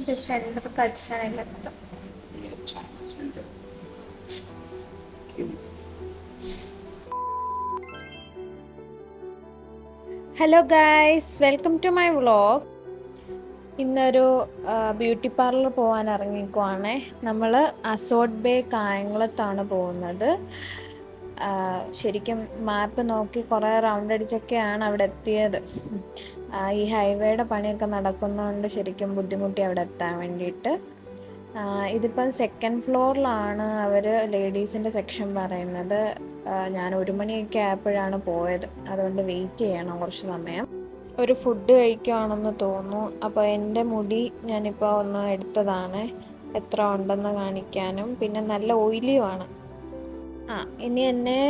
ഇത് സെൻറ്റർ കടിച്ചാനില്ലെത്തും. Hello guys, welcome to my vlog. ഇന്നൊരു ബ്യൂട്ടി പാർലർ പോകാൻ ഇറങ്ങിക്കുവാണേ. നമ്മൾ അസോട്ട് ബേ കായംകുളത്താണ് പോകുന്നത്. ശരിക്കും മാപ്പ് നോക്കി കുറേ റൗണ്ട് അടിച്ചൊക്കെയാണ് അവിടെ എത്തിയത്. ഈ ഹൈവേയുടെ പണിയൊക്കെ നടക്കുന്നതുകൊണ്ട് ശരിക്കും ബുദ്ധിമുട്ടി അവിടെ എത്താൻ വേണ്ടിയിട്ട്. ഇതിപ്പം സെക്കൻഡ് ഫ്ലോറിലാണ് അവർ ലേഡീസിൻ്റെ സെക്ഷൻ പറയുന്നത്. ഞാൻ 1 മണിയൊക്കെ ആയപ്പോഴാണ് പോയത്, അതുകൊണ്ട് വെയിറ്റ് ചെയ്യണം കുറച്ച് സമയം. ഒരു ഫുഡ് കഴിക്കുവാണെന്ന് തോന്നുന്നു. അപ്പോൾ എൻ്റെ മുടി ഞാനിപ്പോൾ ഒന്ന് എടുത്തതാണ്, എത്ര ഉണ്ടെന്ന് കാണിക്കാനും. പിന്നെ നല്ല ഓയിലിയുമാണ്. ഇനി എന്നെ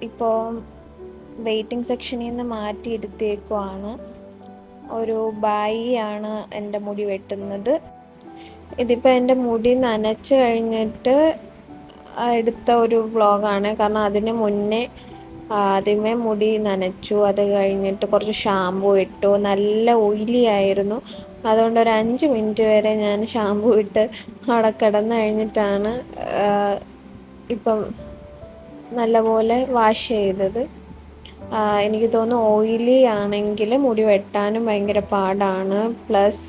ഇപ്പോൾ വെയിറ്റിംഗ് സെക്ഷനിൽ നിന്ന് മാറ്റി ഇരുത്തിയേക്കുവാണ്. ഒരു ബായിയാണ് എൻ്റെ മുടി വെട്ടുന്നത്. ഇതിപ്പോൾ എൻ്റെ മുടി നനച്ച് കഴിഞ്ഞിട്ട് എടുത്ത ഒരു വ്ളോഗാണ്. കാരണം അതിന് മുന്നേ ആദ്യമേ മുടി നനച്ചു, അത് കഴിഞ്ഞിട്ട് കുറച്ച് ഷാമ്പൂ ഇട്ടു. നല്ല ഓയിലി ആയിരുന്നു, അതുകൊണ്ട് ഒരു 5 മിനിറ്റ് വരെ ഞാൻ ഷാമ്പൂ ഇട്ട് അവിടെ കിടന്ന് കഴിഞ്ഞിട്ടാണ് ഇപ്പം നല്ലപോലെ വാഷ് ചെയ്തത്. എനിക്ക് തോന്നുന്നു ഓയിലി ആണെങ്കിൽ മുടി വെട്ടാനും ഭയങ്കര പാടാണ്, പ്ലസ്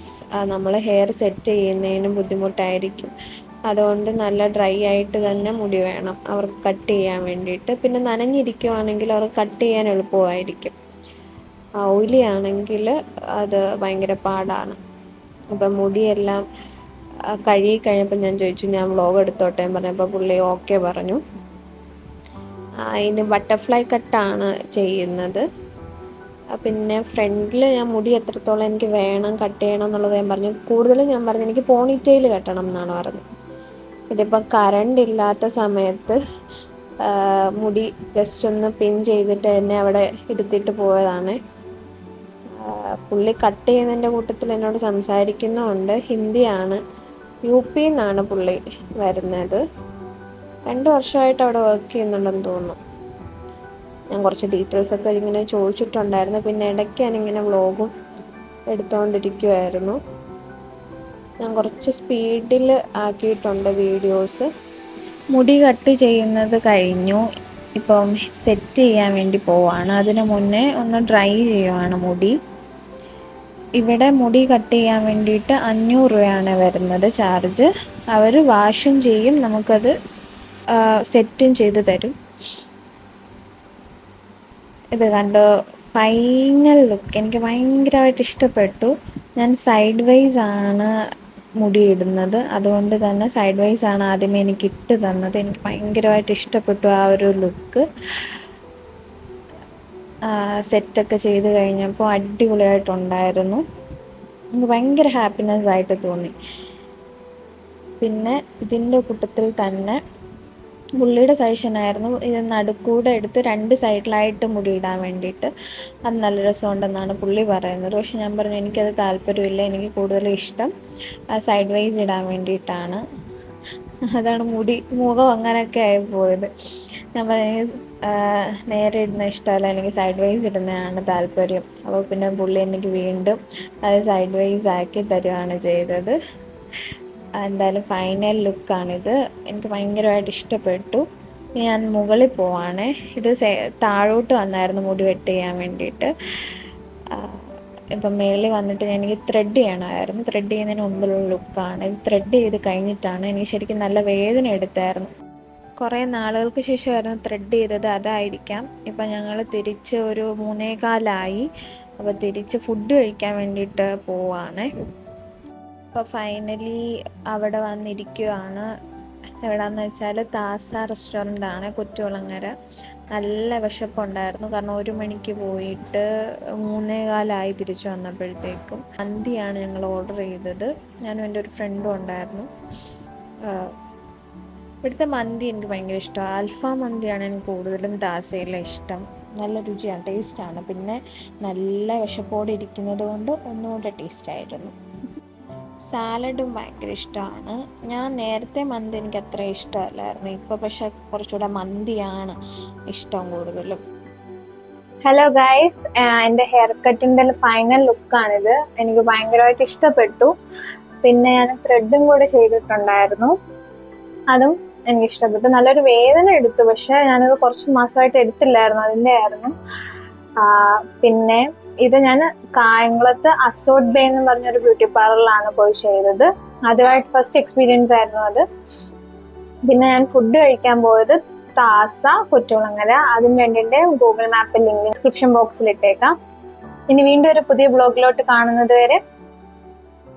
നമ്മൾ ഹെയർ സെറ്റ് ചെയ്യുന്നതിനും ബുദ്ധിമുട്ടായിരിക്കും. അതുകൊണ്ട് നല്ല ഡ്രൈ ആയിട്ട് തന്നെ മുടി വേണം അവർക്ക് കട്ട് ചെയ്യാൻ വേണ്ടിയിട്ട്. പിന്നെ നനഞ്ഞിരിക്കുവാണെങ്കിൽ അവർക്ക് കട്ട് ചെയ്യാൻ എളുപ്പമായിരിക്കും. ഓയിലി ആണെങ്കിൽ അത് ഭയങ്കര പാടാണ്. അപ്പം മുടിയെല്ലാം കഴുകി കഴിഞ്ഞപ്പോൾ ഞാൻ ചോദിച്ചു, ഞാൻ വ്ളോഗ് എടുത്തോട്ടെ പറഞ്ഞപ്പോൾ പുള്ളി ഓക്കെ പറഞ്ഞു. അതിന് ബട്ടർഫ്ലൈ കട്ടാണ് ചെയ്യുന്നത്. പിന്നെ ഫ്രണ്ടിൽ ഞാൻ മുടി എത്രത്തോളം എനിക്ക് വേണം കട്ട് ചെയ്യണം എന്നുള്ളത് ഞാൻ പറഞ്ഞു. കൂടുതലും ഞാൻ പറഞ്ഞു എനിക്ക് പോണിറ്റെയിൽ കെട്ടണം എന്നാണ് പറഞ്ഞത്. ഇതിപ്പോൾ കറണ്ട് ഇല്ലാത്ത സമയത്ത് മുടി ജസ്റ്റ് ഒന്ന് പിൻ ചെയ്തിട്ട് എന്നെ അവിടെ ഇരുത്തിയിട്ട് പോയതാണ്. പുള്ളി കട്ട് ചെയ്യുന്നതിൻ്റെ കൂട്ടത്തിൽ എന്നോട് സംസാരിക്കുന്നുമുണ്ട്. ഹിന്ദിയാണ്, UP നിന്നാണ് പുള്ളി വരുന്നത്. 2 വർഷമായിട്ട് അവിടെ വർക്ക് ചെയ്യുന്നുണ്ടെന്ന് തോന്നുന്നു. ഞാൻ കുറച്ച് ഡീറ്റെയിൽസൊക്കെ ഇങ്ങനെ ചോദിച്ചിട്ടുണ്ടായിരുന്നു. പിന്നെ ഇടയ്ക്ക് ഞാനിങ്ങനെ വ്ളോഗും എടുത്തുകൊണ്ടിരിക്കുമായിരുന്നു. ഞാൻ കുറച്ച് സ്പീഡിൽ ആക്കിയിട്ടുണ്ട് വീഡിയോസ്. മുടി കട്ട് ചെയ്യുന്നത് കഴിഞ്ഞു, ഇപ്പം സെറ്റ് ചെയ്യാൻ വേണ്ടി പോവാണ്. അതിന് മുന്നേ ഒന്ന് ഡ്രൈ ചെയ്യുവാണ് മുടി. ഇവിടെ മുടി കട്ട് ചെയ്യാൻ വേണ്ടിയിട്ട് 500 രൂപയാണ് വരുന്നത് ചാർജ്. അവർ വാഷും ചെയ്യും, നമുക്കത് സെറ്റും ചെയ്ത് തരും. ഇത് കണ്ടോ, ഫൈനൽ ലുക്ക് എനിക്ക് ഭയങ്കരമായിട്ട് ഇഷ്ടപ്പെട്ടു. ഞാൻ സൈഡ് വൈസ് ആണ് മുടി ഇടുന്നത്, അതുകൊണ്ട് തന്നെ സൈഡ് വൈസ് ആണ് ആദ്യമേ എനിക്ക് ഇട്ട് തന്നത്. എനിക്ക് ഭയങ്കരമായിട്ട് ഇഷ്ടപ്പെട്ടു ആ ഒരു ലുക്ക്. സെറ്റൊക്കെ ചെയ്ത് കഴിഞ്ഞപ്പോൾ അടിപൊളിയായിട്ടുണ്ടായിരുന്നു. എനിക്ക് ഭയങ്കര ഹാപ്പിനെസ് ആയിട്ട് തോന്നി. പിന്നെ ഇതിൻ്റെ കൂട്ടത്തിൽ തന്നെ പുള്ളിയുടെ സജഷനായിരുന്നു ഇത് നടുക്കൂടെ എടുത്ത് 2 സൈഡിലായിട്ട് മുടി ഇടാൻ വേണ്ടിയിട്ട്. അത് നല്ല രസമുണ്ടെന്നാണ് പുള്ളി പറയുന്നത്. പക്ഷെ ഞാൻ പറഞ്ഞു എനിക്കത് താല്പര്യമില്ല, എനിക്ക് കൂടുതലും ഇഷ്ടം സൈഡ് വൈസ് ഇടാൻ വേണ്ടിയിട്ടാണ്. അതാണ് മുഖം അങ്ങനെയൊക്കെ ആയിപ്പോയത്. ഞാൻ പറഞ്ഞു നേരെ ഇടുന്ന ഇഷ്ടമല്ല, എനിക്ക് സൈഡ് വൈസ് ഇടുന്നതാണ് താല്പര്യം. അപ്പോൾ പിന്നെ പുള്ളി എനിക്ക് വീണ്ടും അത് സൈഡ് വൈസ് ആക്കി തരുവാണ് ചെയ്തത്. എന്തായാലും ഫൈനൽ ലുക്കാണിത്. എനിക്ക് ഭയങ്കരമായിട്ട് ഇഷ്ടപ്പെട്ടു. ഞാൻ മുകളിൽ പോവാണ്. ഇത് താഴോട്ട് വന്നായിരുന്നു മുടി വെട്ട് ചെയ്യാൻ വേണ്ടിയിട്ട്. ഇപ്പം മേളിൽ വന്നിട്ട് എനിക്ക് ത്രെഡ് ചെയ്യണമായിരുന്നു. ത്രെഡ് ചെയ്യുന്നതിന് മുമ്പിലുള്ള ലുക്കാണ്. ഇത് ത്രെഡ് ചെയ്ത് കഴിഞ്ഞിട്ടാണ് എനിക്ക് ശരിക്കും നല്ല വേദന എടുത്തായിരുന്നു. കുറേ നാളുകൾക്ക് ശേഷമായിരുന്നു ത്രെഡ് ചെയ്തത്, അതായിരിക്കാം. ഇപ്പം ഞങ്ങൾ തിരിച്ച് ഒരു 3:15 അപ്പോൾ തിരിച്ച് ഫുഡ് കഴിക്കാൻ വേണ്ടിയിട്ട് പോവാണ്. അപ്പോൾ ഫൈനലി അവിടെ വന്നിരിക്കുകയാണ്. എവിടെയാണെന്ന് വെച്ചാൽ താസ റെസ്റ്റോറൻ്റാണ്, കുറ്റുകുളങ്ങര. നല്ല വിശപ്പുണ്ടായിരുന്നു, കാരണം 1 മണിക്ക് പോയിട്ട് 3:15 തിരിച്ചു വന്നപ്പോഴത്തേക്കും. മന്തിയാണ് ഞങ്ങൾ ഓർഡർ ചെയ്തത്. ഞാനും എൻ്റെ ഒരു ഫ്രണ്ടും ഉണ്ടായിരുന്നു. ഇവിടുത്തെ മന്തി എനിക്ക് ഭയങ്കര ഇഷ്ടമാണ്. അൽഫാം മന്തിയാണ് എനിക്ക് കൂടുതലും താസയിലെ ഇഷ്ടം. നല്ല രുചിയാണ്, ടേസ്റ്റാണ്. പിന്നെ നല്ല വിശപ്പോടെ ഇരിക്കുന്നത് കൊണ്ട് ഒന്നുകൂടെ ടേസ്റ്റായിരുന്നു. സാലഡും ഭയങ്കര ഇഷ്ടമാണ്. ഞാൻ നേരത്തെ മന്തി എനിക്ക് അത്ര ഇഷ്ടമല്ലായിരുന്നു, ഇപ്പോൾ പക്ഷെ കുറച്ചുകൂടെ മന്തിയാണ് ഇഷ്ടം കൂടുതലും. ഹലോ ഗൈസ്, എൻ്റെ ഹെയർ കട്ടിൻ്റെ ഫൈനൽ ലുക്കാണിത്. എനിക്ക് ഭയങ്കരമായിട്ട് ഇഷ്ടപ്പെട്ടു. പിന്നെ ഞാൻ ത്രെഡും കൂടെ ചെയ്തിട്ടുണ്ടായിരുന്നു. അതും എനിക്ക് ഇഷ്ടപ്പെട്ടു. നല്ലൊരു വേദന എടുത്തു, പക്ഷെ ഞാനത് കുറച്ച് മാസമായിട്ട് എടുത്തില്ലായിരുന്നു, അതിൻ്റെ ആയിരുന്നു. പിന്നെ ഇത് ഞാൻ കായംകുളത്ത് അസോഡ് ബേ എന്ന് പറഞ്ഞൊരു ബ്യൂട്ടി പാർലറിലാണ് പോയി ചെയ്തത്. ആദ്യമായിട്ട് ഫസ്റ്റ് എക്സ്പീരിയൻസ് ആയിരുന്നു അത്. പിന്നെ ഞാൻ ഫുഡ് കഴിക്കാൻ പോയത് താസ കൊറ്റുകുളങ്ങര. അതിന് വേണ്ടിയിട്ട് ഗൂഗിൾ മാപ്പിൽ ലിങ്ക് ഡിസ്ക്രിപ്ഷൻ ബോക്സിൽ ഇട്ടേക്കാം. ഇനി വീണ്ടും ഒരു പുതിയ ബ്ലോഗിലോട്ട് കാണുന്നത് വരെ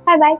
ബൈ ബൈ.